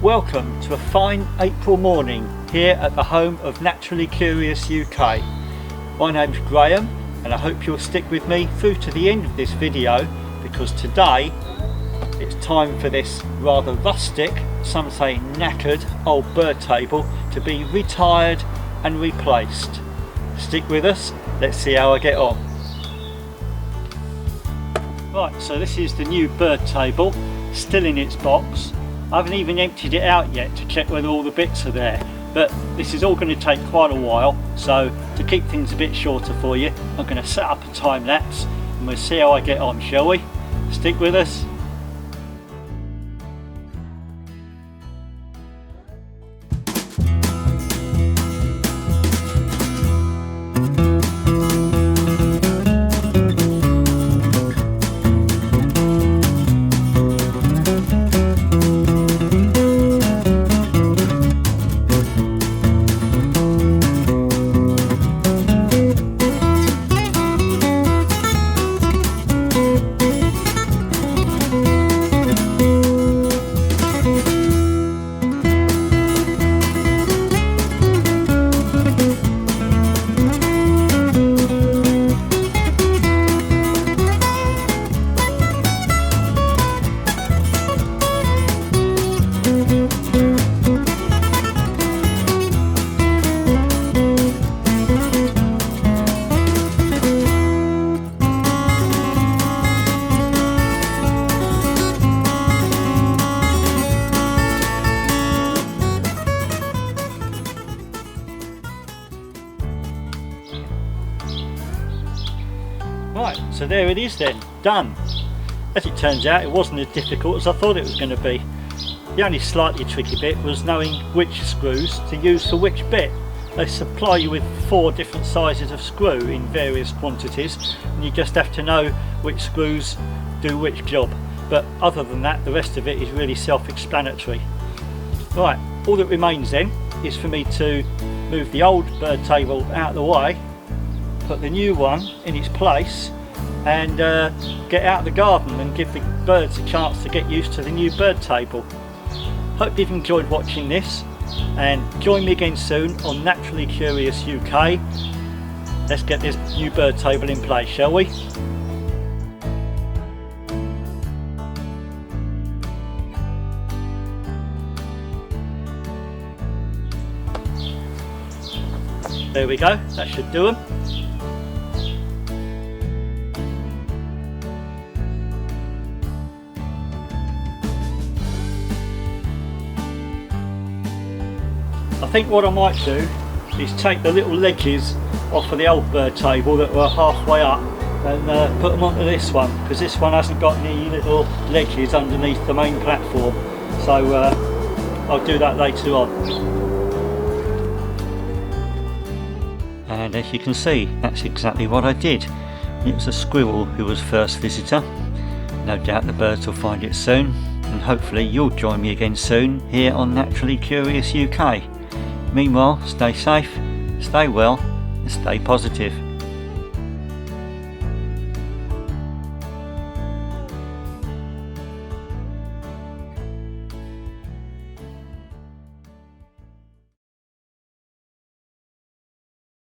Welcome to a fine April morning here at the home of Naturally Curious UK. My name's Graham and I hope you'll stick with me through to the end of this video, because today it's time for this rather rustic, some say knackered, old bird table to be retired and replaced. Stick with us, let's see how I get on. Right, so this is the new bird table, still in its box. I haven't even emptied it out yet to check whether all the bits are there, but this is all going to take quite a while, so to keep things a bit shorter for you, I'm going to set up a time lapse and we'll see how I get on, shall we? Stick with us. Right, so there it is then, done. As it turns out, it wasn't as difficult as I thought it was going to be. The only slightly tricky bit was knowing which screws to use for which bit. They supply you with 4 different sizes of screw in various quantities, and you just have to know which screws do which job. But other than that, the rest of it is really self-explanatory. Right, all that remains then is for me to move the old bird table out of the way, put the new one in its place, and get out of the garden and give the birds a chance to get used to the new bird table. Hope you've enjoyed watching this, and join me again soon on Naturally Curious UK. Let's get this new bird table in place, shall we? There we go, that should do them. I think what I might do is take the little ledges off of the old bird table that were halfway up and put them onto this one, because this one hasn't got any little ledges underneath the main platform, so I'll do that later on. And as you can see, that's exactly what I did. It was a squirrel who was first visitor. No doubt the birds will find it soon, and hopefully you'll join me again soon here on Naturally Curious UK. Meanwhile, stay safe, stay well and stay positive.